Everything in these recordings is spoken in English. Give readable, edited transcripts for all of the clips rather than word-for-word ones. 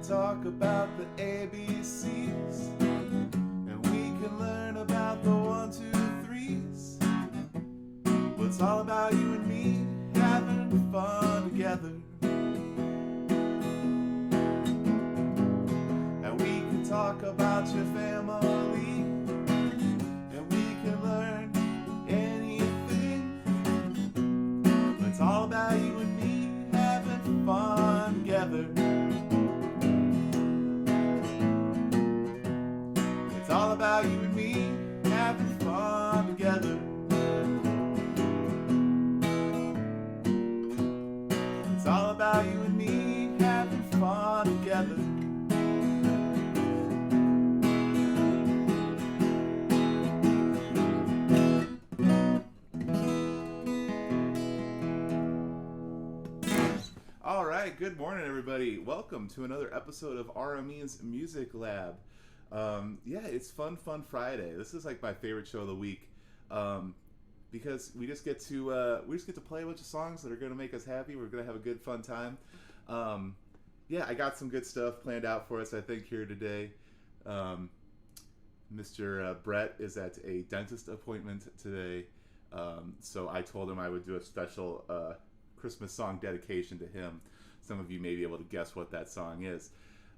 talk about the ABCs, and we can learn about the 1, 2, 3s. But it's all about you and me having fun together. And we can talk about your family, and we can learn anything. But it's all about you and me having fun together. It's all about you and me having fun together. It's all about you and me having fun together. All right, good morning, everybody. Welcome to another episode of RME's Music Lab. It's Fun Friday. This is like my favorite show of the week because we just get to play a bunch of songs that are going to make us happy. We're going to have a good fun time. I got some good stuff planned out for us, I think, here today. Mr. Brett is at a dentist appointment today, so I told him I would do a special Christmas song dedication to him. Some of you may be able to guess what that song is.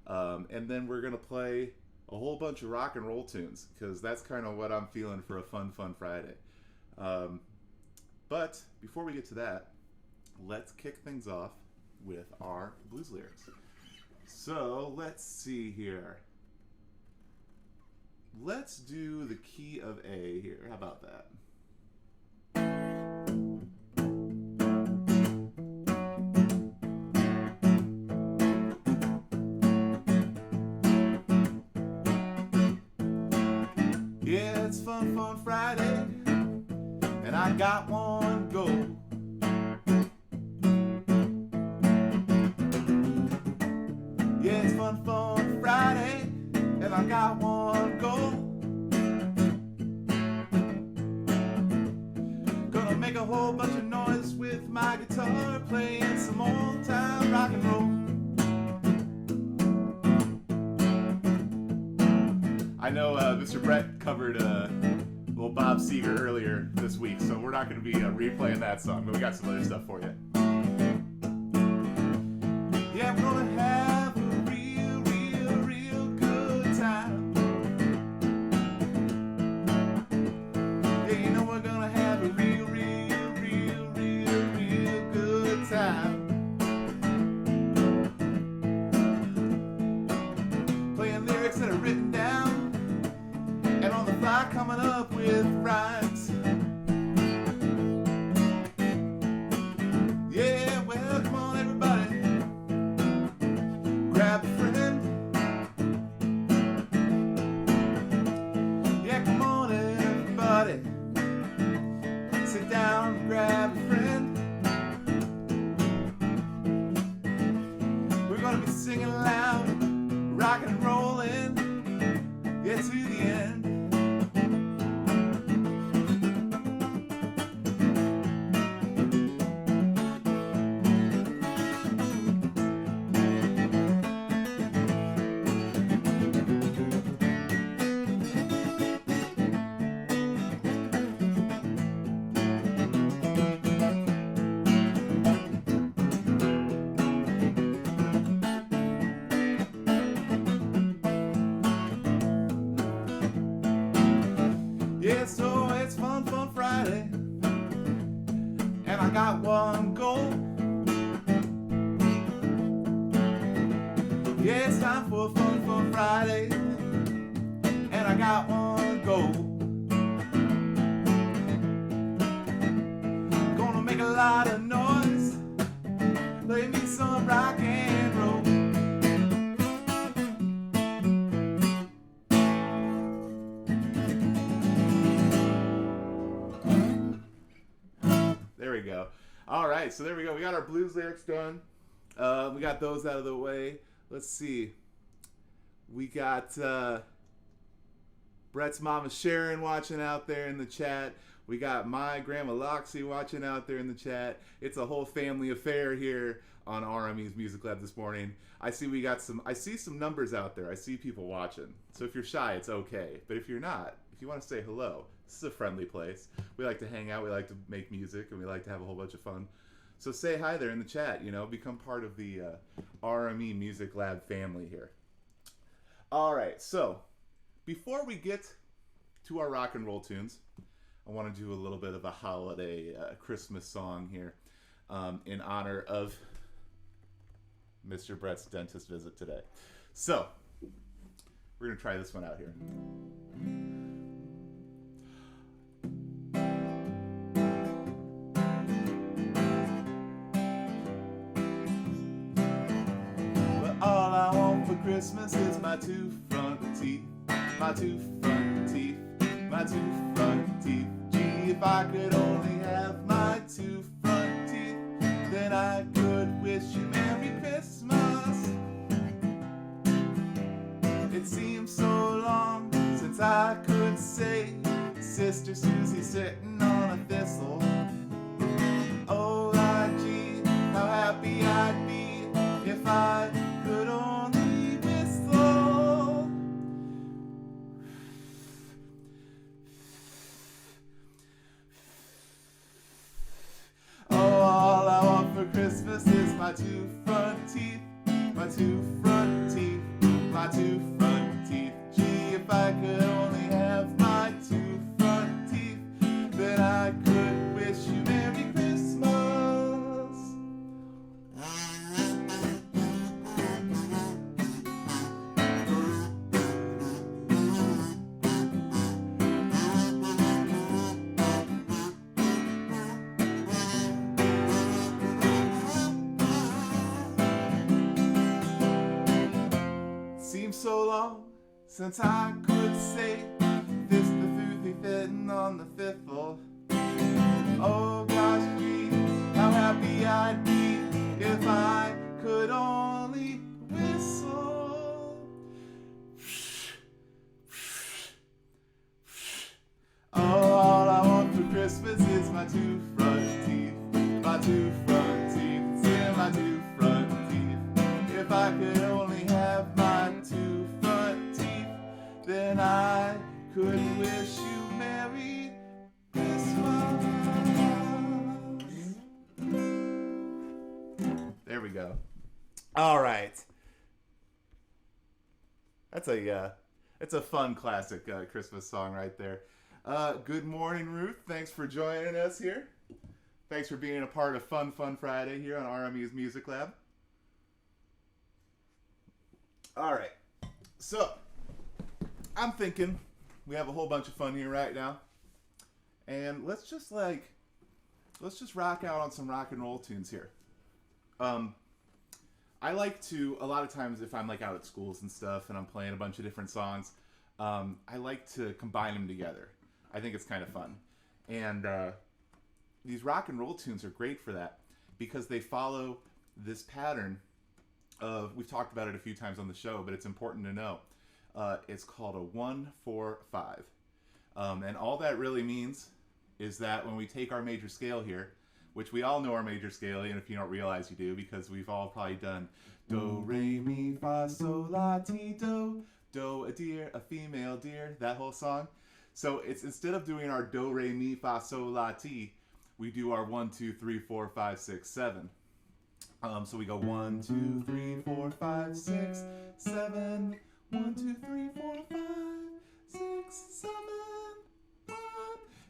And then we're going to play a whole bunch of rock and roll tunes, because that's kind of what I'm feeling for a fun Friday. But before we get to that, let's kick things off with our blues lyrics. So let's see here. Let's do the key of A here. How about that? Yeah, it's Fun Friday, and I got one goal. Yeah, it's Fun Friday, and I got one goal. Gonna make a whole bunch of noise with my guitar, playing some old time rock and roll. I know Mr. Brett covered little Bob Seger earlier this week, so we're not going to be replaying that song, but we got some other stuff for you. Yeah, we're going to have a real good time. Yeah, you know we're going to have a real good time. Playing lyrics that are written down, and on the fly coming up with rhymes. Yeah, well, come on everybody, grab a friend. Yeah, come on everybody, sit down, grab a friend. We're gonna be singing loud, rockin' and rollin', yeah, to the end. Yeah, so it's Fun Friday, and I got one goal. Yeah, it's time for Fun Friday, and I got one goal. Gonna make a lot of noise, play me some rock and roll. There we go. All right, so there we go. We got our blues lyrics done. We got those out of the way. Let's see. We got Brett's mama Sharon watching out there in the chat. We got my grandma Loxie watching out there in the chat. It's a whole family affair here on RME's Music Lab this morning. I see some numbers out there. I see people watching. So if you're shy, it's okay. But if you're not, if you want to say hello, this is a friendly place. We like to hang out, we like to make music, and we like to have a whole bunch of fun. So say hi there in the chat, become part of the RME Music Lab family here. All right, so before we get to our rock and roll tunes, I want to do a little bit of a holiday Christmas song here in honor of Mr. Brett's dentist visit today. So, we're going to try this one out here. But all I want for Christmas is my two front teeth, my two front teeth, my two front teeth. Gee, if I could only have my two front teeth, then I could wish you Merry Christmas. It seems so long since I could say Sister Susie sitting on a thistle. Oh, gee, how happy I'd be if I could only whistle. Oh, all I want for Christmas is my two front teeth, my two front teeth, my two front teeth. Gee, if I could only have my two front teeth, then I could wish you Merry Christmas. Seems so long since I could say this the food fitting on the fiddle. Oh gosh, gee, how happy I'd be if I could only whistle. Oh, all I want for Christmas is my two front teeth, my two front teeth, yeah, my two front teeth. If I could only have my two front teeth, then I could wish you Merry Christmas. There we go. All right. It's a fun classic Christmas song right there. Good morning, Ruth. Thanks for joining us here. Thanks for being a part of Fun Friday here on RME's Music Lab. All right. So, I'm thinking we have a whole bunch of fun here right now. And let's just rock out on some rock and roll tunes here. I like to, a lot of times if I'm like out at schools and stuff and I'm playing a bunch of different songs, I like to combine them together. I think it's kind of fun. And these rock and roll tunes are great for that because they follow this pattern of, we've talked about it a few times on the show, but it's important to know. It's called a 1-4-5. And all that really means is that when we take our major scale here, which we all know our major scale, and if you don't realize you do, because we've all probably done do, re, mi, fa, sol, la, ti, do, a deer, a female deer, that whole song. So it's, instead of doing our do, re, mi, fa, sol, la, ti, we do our 1, 2, 3, 4, 5, 6, 7. So we go 1, 2, 3, 4, 5, 6, 7. 1, 2, 3, 4, 5, 6, 7, 1.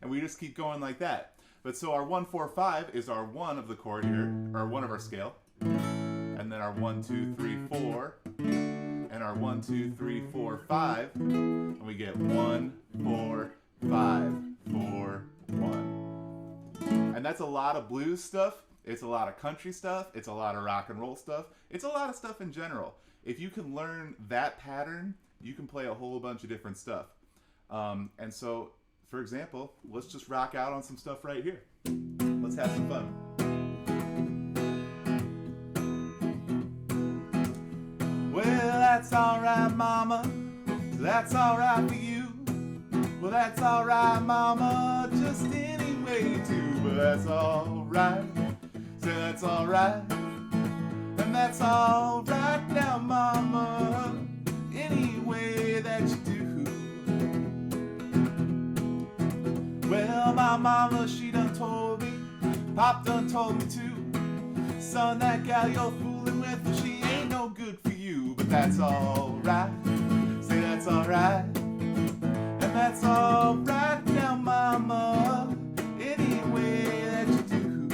And we just keep going like that. But so our 1-4-5 is our 1 of the chord here, or 1 of our scale. And then our 1, 2, 3, 4. And our 1, 2, 3, 4, 5. And we get 1, 4, 5, 4, 1. And that's a lot of blues stuff. It's a lot of country stuff. It's a lot of rock and roll stuff. It's a lot of stuff in general. If you can learn that pattern, you can play a whole bunch of different stuff. And so, for example, let's just rock out on some stuff right here. Let's have some fun. Well, that's alright, mama. That's alright for you. Well, that's alright, mama. Just in way too, but that's alright. Say that's alright. And that's alright now, mama, any way that you do. Well, my mama, she done told me, Pop done told me too. Son, that gal you're fooling with, well, she ain't no good for you. But that's alright, say that's alright. And that's alright now, mama, any way that you do.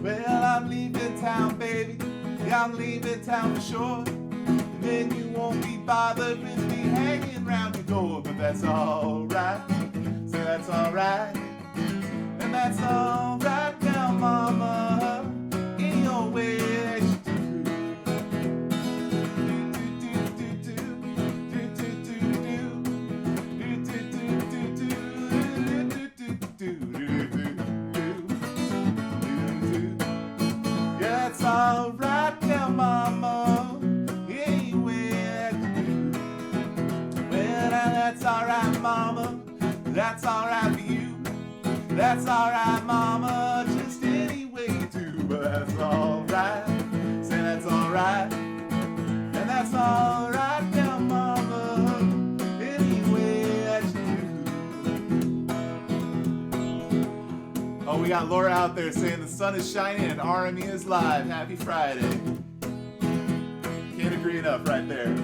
Well, I'm leaving town, baby, yeah, I'm leaving town for sure. And then you won't be bothered with me hanging round your door. But that's alright, say that's alright. And that's alright now, mama, in your way that you do. Yeah, that's alright now, mama, any way that you do. Well, now that's alright, mama, that's alright for you. That's alright, mama, just any way you do. But that's alright, say that's alright. And that's alright now, mama, any way that you do. Oh, we got Laura out there saying the sun is shining and RME is live. Happy Friday. Can't agree enough right there.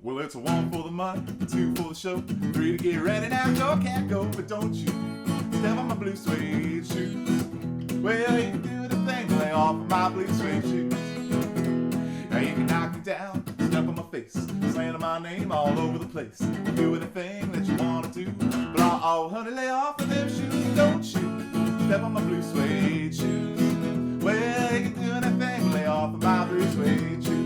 Well, it's 1 for the month, 2 for the show, 3 to get ready now. Go, can't go, but don't you step on my blue suede shoes. Well, you can do the thing, lay off of my blue suede shoes. Now you can knock me down, step on my face, slandering my name all over the place. Do anything that you want to do, but oh, honey, lay off of them shoes, don't you step on my blue suede shoes. Well, you can do anything, lay off of my blue suede shoes.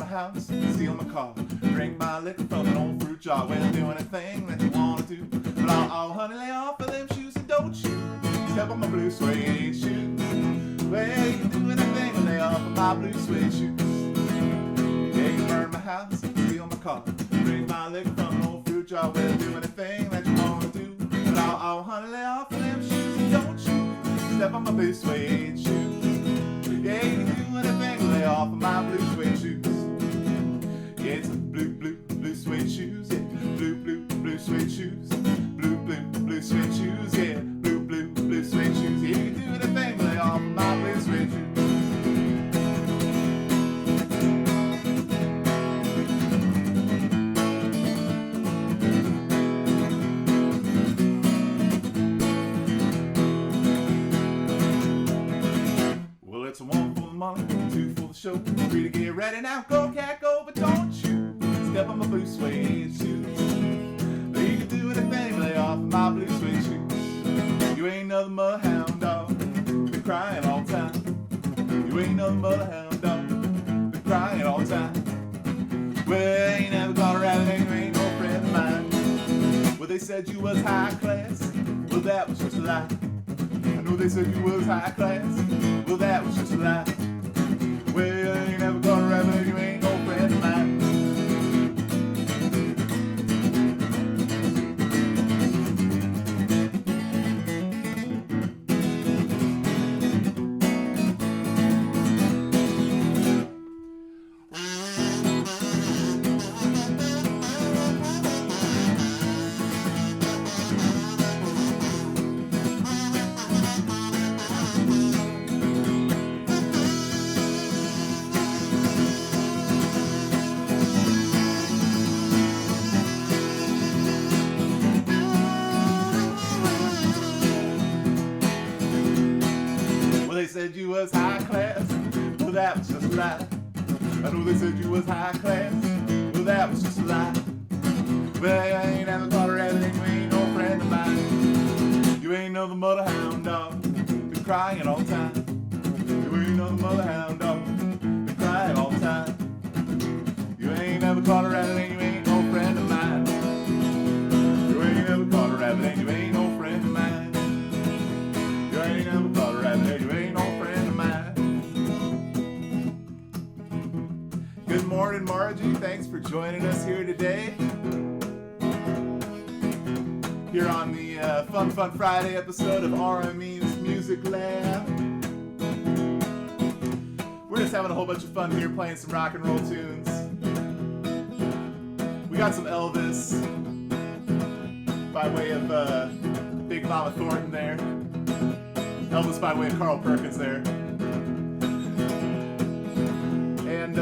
House, steal my car, drink my liquor from an old fruit jar. Well, do anything that you want to do, but oh, honey, lay off of them shoes and don't you step on my blue suede shoes. Well, you can do anything but lay off of my blue suede shoes. Yeah, you can burn my house, steal my car, drink my liquor from an old fruit jar. Well, do anything that you want to do, but oh, honey, lay off of them shoes and don't you step on my blue suede shoes. Yeah, you can do anything but lay off of my blue suede shoes. Yeah, it's blue suede shoes, yeah. Blue suede shoes. Blue suede shoes, yeah. Blue suede shoes. Yeah, you can do anything but lay off of my blue suede shoes. Well, it's 1 for the month, 2 for the show, 3 to get ready now. Go, cat, go, but don't you step on my blue suede shoes. You can do anything, lay off of my blue suede shoes. You ain't nothing but a hound dog, been crying all the time. You ain't nothing but a hound dog, been crying all the time. Well, ain't never caught a rabbit and you ain't no friend of mine. Well, they said you was high class, well, that was just a lie. I know they said you was high class, well, that was just a lie. Well, ain't never caught a rabbit and you ain't no friend of mine. They said you was high class, well that was just a lie. I know they said you was high class, well that was just a lie. Well, you ain't never caught a rabbit and you ain't no friend of mine. You ain't nothing but a hound dog, been crying all the time. You ain't nothing but a hound dog, been crying all the time. You ain't never caught a rabbit and you ain't no friend of mine. You ain't never caught a rabbit and you ain't no friend of mine. I ain't never thought right there, you ain't no friend of mine. Good morning, Margie. Thanks for joining us here today. Here on the Fun Friday episode of RME's Music Lab. We're just having a whole bunch of fun here playing some rock and roll tunes. We got some Elvis by way of Big Mama Thornton there. Elvis by way of Carl Perkins there. And,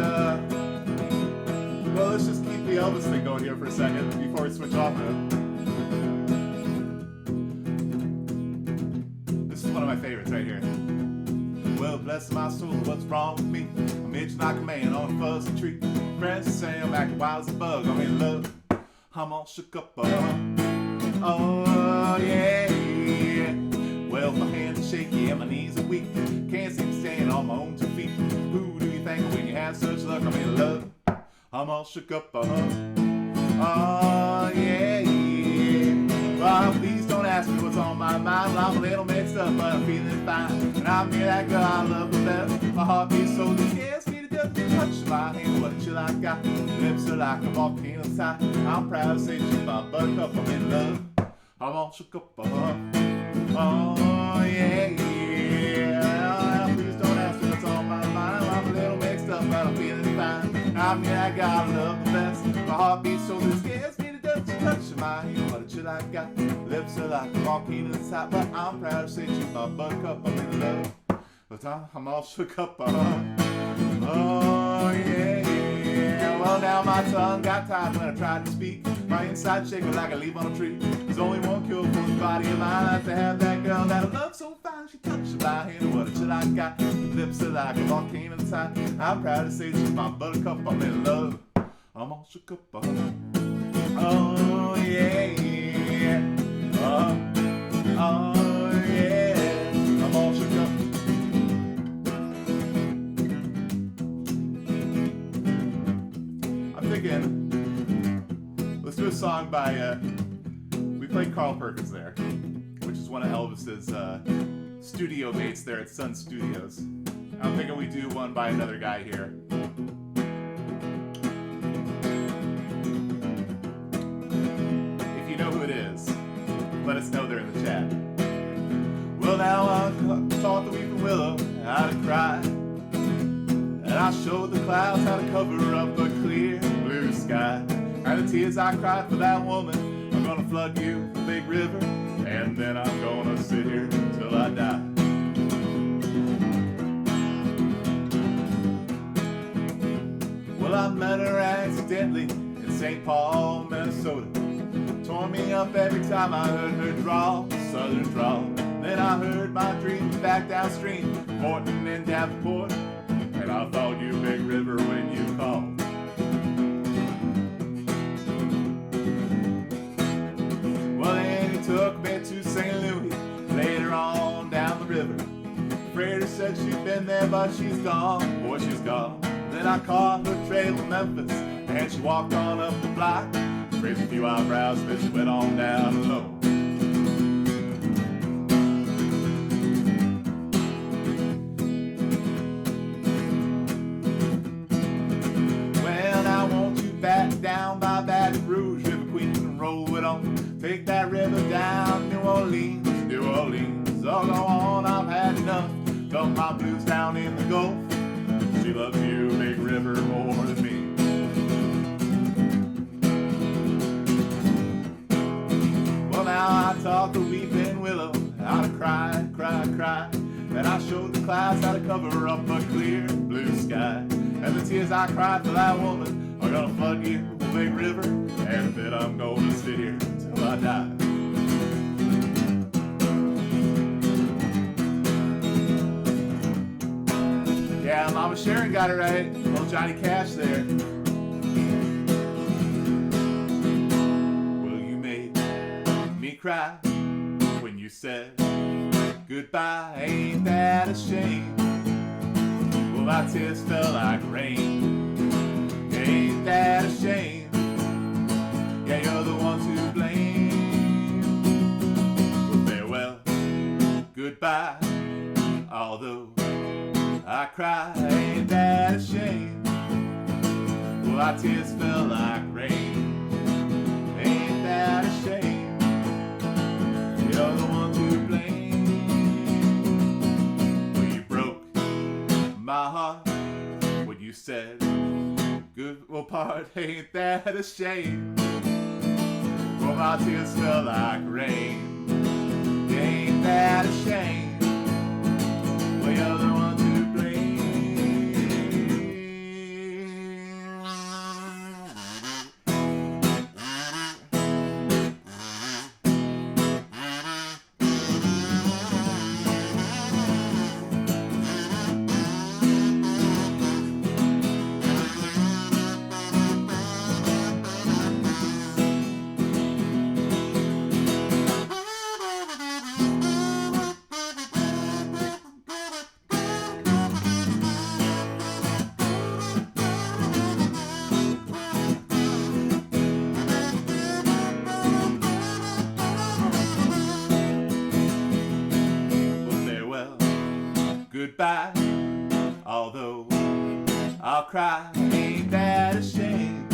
well, let's just keep the Elvis thing going here for a second before we switch off it. This is one of my favorites right here. Well, bless my soul, what's wrong with me? I'm itching like a man on a fuzzy tree. Friends say I'm acting wild as a bug. I'm in love. I'm all shook up. Oh, yeah. Well, my hands are shaky and my knees are weak. Can't seem to stand on my own 2 feet. Who do you think when you have such luck? I'm in love. I'm all shook up. Oh, yeah. Well, please don't ask me what's on my mind. Well, I'm a little mixed up, but I'm feeling fine. And I'm near that girl I love the best. My heart beats so it scares me to death. Touch my hand, what a chill I got. Lips are like a volcano top. I'm proud to say she's my buttercup. I'm in love. I'm all shook up. Oh, yeah. Please don't ask me what's on my mind. Well, I'm a little mixed up, but I'm feeling fine. I'm near that girl I love the best. My heart beats so it scares me to death. Touch my hand, what a chill I got. Lips are like a volcano top, but I'm proud to say she's my buttercup. I'm in love, but I'm all shook up. Oh, yeah. Well, now my tongue got tied when I tried to speak. My inside shaking like a leaf on a tree. There's only one cure for this body of mine, to have that girl that I love so fine. She touched my hand, what a chill I got. Lips are like a volcano top. I'm proud to say she's my buttercup. I'm in love. I'm all shook up. Oh, yeah. Oh, yeah. I'm all shook up. I'm thinking, let's do a song by, we played Carl Perkins there, which is one of Elvis's studio mates there at Sun Studios. I'm thinking we do one by another guy here. Let us know there in the chat. Well, now I taught the weeping willow how to cry, and I showed the clouds how to cover up a clear blue sky. And the tears I cried for that woman are gonna flood you, the big river, and then I'm gonna sit here till I die. Well, I met her accidentally in St. Paul, Minnesota. Tore me up every time I heard her drawl, southern drawl. Then I heard my dreams back downstream, Morton and Davenport, and I thought you Big River when you called. Well, then he took me to St. Louis, later on down the river. Freighter said she'd been there, but she's gone, boy, she's gone. Then I caught her trail to Memphis, and she walked on up the block. Raised a few eyebrows, then she went on down low. Well, now won't you back down by Baton Rouge, River Queen, and roll it on. Take that river down, New Orleans, New Orleans. Oh, go on, I've had enough. Dump my blues down in the Gulf. She loves you, Big River, more than me. Now I taught the weeping willow how to cry, cry, cry. And I showed the clouds how to cover up a clear blue sky. And the tears I cried for that woman are gonna flood you, Big River, and then I'm gonna sit here till I die. Yeah, Mama Sharon got it right. Little Johnny Cash there. Cry when you said goodbye, ain't that a shame? Well, my tears fell like rain, ain't that a shame? Yeah, you're the ones who blame. Well, farewell, goodbye. Although I cry, ain't that a shame? Well, my tears fell like rain. Ain't that a shame? You're the one to blame. Well, you broke my heart when you said good will part. Ain't that a shame? Well, my tears fell like rain. Ain't that a shame? Well, you're the one to goodbye. Although I'll cry, ain't that a shame?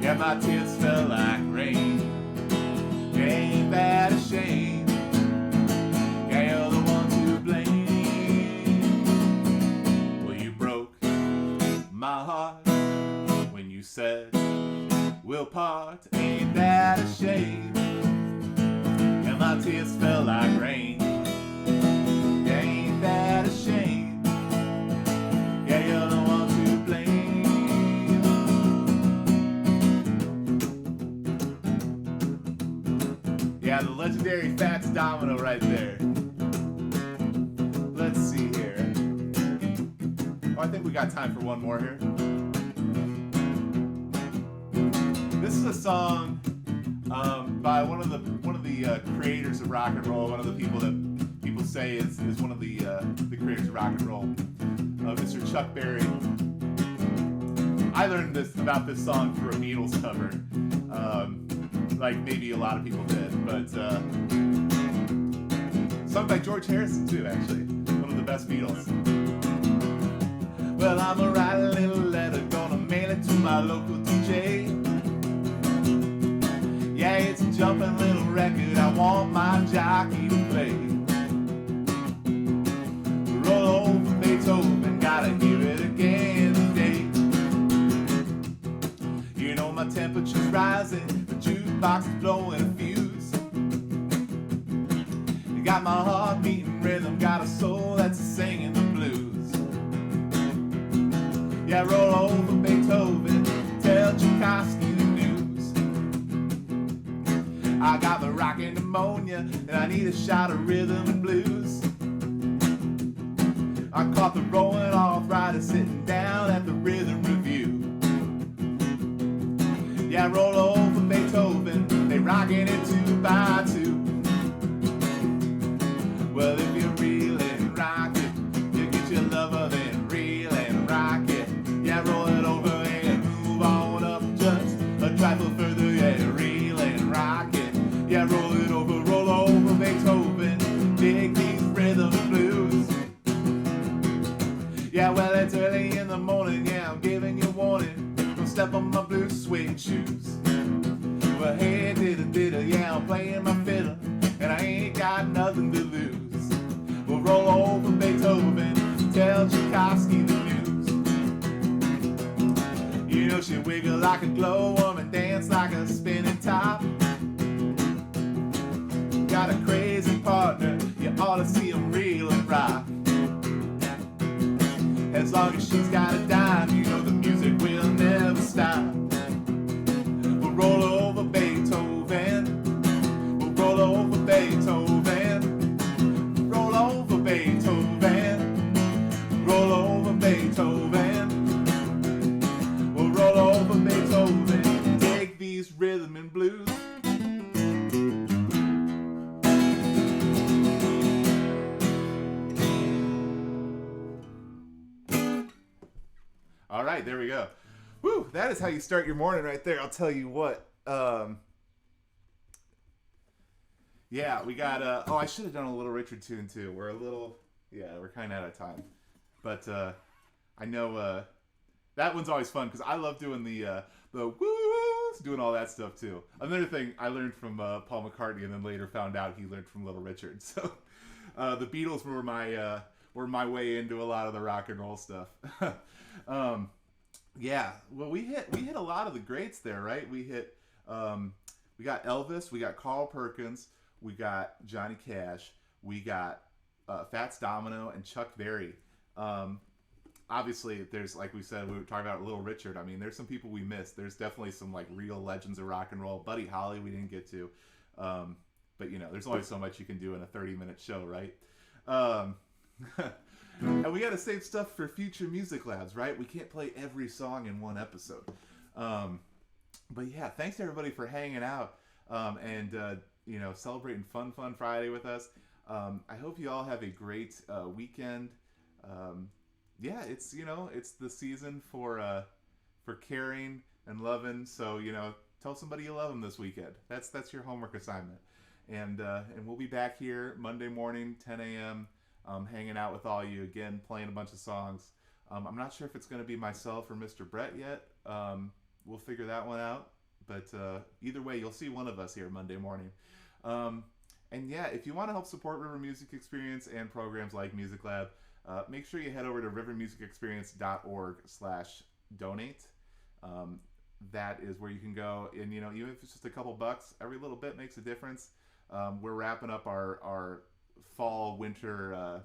Yeah, my tears fell like rain. Ain't that a shame? Yeah, you're the one to blame. Well, you broke my heart when you said we'll part. Ain't that a shame? Yeah, my tears fell like rain. Ain't that a shame? Yeah, you're the one to blame. Yeah, the legendary Fats Domino right there. Let's see here. Oh, I think we got time for one more here. This is a song by one of the creators of rock and roll, one of the people that people say is one of the creators of rock and roll, Mr. Chuck Berry. I learned about this song through a Beatles cover, like maybe a lot of people did, but sung by George Harrison too, actually, one of the best Beatles. Well, I'ma write a little letter, gonna mail it to my local DJ. Yeah, it's a jumping little record, I want my jockey to play. Roll over Beethoven, gotta hear it again today. You know my temperature's rising, the jukebox is blowing a fuse. You got my heart beating rhythm, got a soul that's singing the blues. Yeah, roll over Beethoven, tell Tchaikovsky the news. I got the rockin' pneumonia, and I need a shot of rhythm and blues. I caught the rolling arthritis sitting down at the rhythm review. Yeah, roll over Beethoven, they rockin' it 2 by 2. Well, if you reel and rock it, you get your lover, then reel and rock it. Yeah, roll it over and move on up just a trifle further. Yeah, reel and rock it. Yeah, roll it over Beethoven, dig these rhythm and blues. Yeah, well, it's early in the morning, yeah, I'm giving you warning. Don't step on my blue suede shoes. Well, hey, diddle, yeah, I'm playing my fiddle, and I ain't got nothing to lose. We'll roll over Beethoven, tell Tchaikovsky the news. You know she wiggle like a glowworm and dance like a spinning top. Got a crazy partner, you ought to see him reel and rock. As long as she's got a dime, you know the music will never stop. We'll roll over Beethoven. We'll roll over Beethoven. Roll over Beethoven. Roll over Beethoven. We'll roll over Beethoven. Take these rhythm and blues. All right, there we go. Woo, that is how you start your morning right there. I'll tell you what. Yeah, we got. Oh, I should have done a Little Richard tune too. We're a little. Yeah, we're kind of out of time, but I know that one's always fun because I love doing the woos, doing all that stuff too. Another thing I learned from Paul McCartney, and then later found out he learned from Little Richard. So the Beatles were my way into a lot of the rock and roll stuff. Yeah, well, we hit a lot of the greats there, right? We got Elvis, we got Carl Perkins, we got Johnny Cash, we got Fats Domino and Chuck Berry. Obviously, there's, like we said, we were talking about Little Richard. I mean, there's some people we missed. There's definitely some like real legends of rock and roll. Buddy Holly, we didn't get to, but there's only so much you can do in a 30-minute show, right? And we got to save stuff for future music labs, right? We can't play every song in one episode. But yeah, thanks to everybody for hanging out and celebrating Fun Friday with us. I hope you all have a great weekend. Yeah, it's the season for caring and loving. So tell somebody you love them this weekend. That's your homework assignment. And we'll be back here Monday morning, 10 a.m. Hanging out with all you again, playing a bunch of songs. I'm not sure if it's going to be myself or Mr. Brett yet. We'll figure that one out. But either way, you'll see one of us here Monday morning. And yeah, if you want to help support River Music Experience and programs like Music Lab, make sure you head over to rivermusicexperience.org/donate. That is where you can go. And even if it's just a couple bucks, every little bit makes a difference. We're wrapping up our fall winter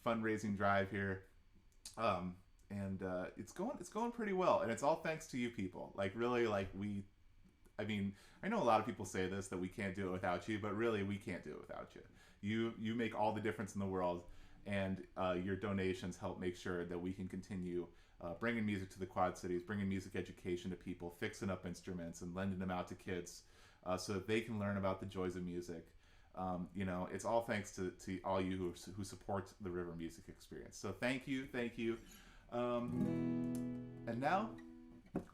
fundraising drive here. And it's going pretty well, and it's all thanks to you people. Like really, I know a lot of people say this, that we can't do it without you, but really we can't do it without you. You make all the difference in the world, and your donations help make sure that we can continue bringing music to the Quad Cities, bringing music education to people, fixing up instruments and lending them out to kids so that they can learn about the joys of music. It's all thanks to all you who support the River Music Experience. So thank you. And now,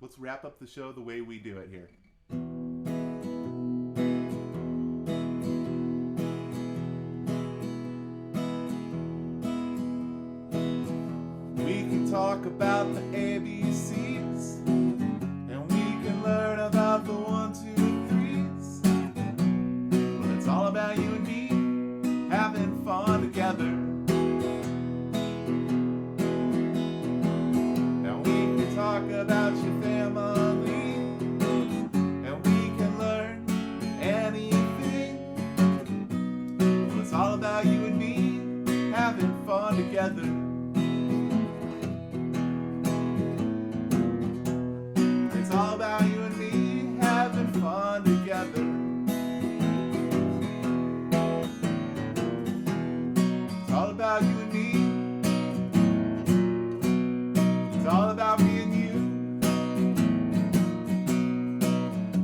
let's wrap up the show the way we do it here. We can talk about the ABCs, and we can learn about the 1, 2, 3s. But it's all about you and me having fun together. Now we can talk about your family, and we can learn anything. Well, it's all about you and me having fun together. It's all about you and me having fun together. It's all about you and me. It's all about me and you.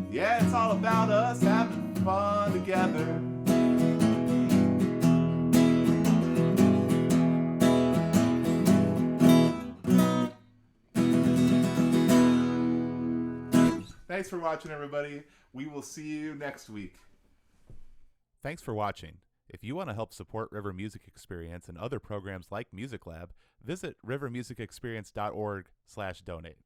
Yeah, it's all about us having fun together. Thanks for watching, everybody. We will see you next week. Thanks for watching. If you want to help support River Music Experience and other programs like Music Lab, visit rivermusicexperience.org/donate.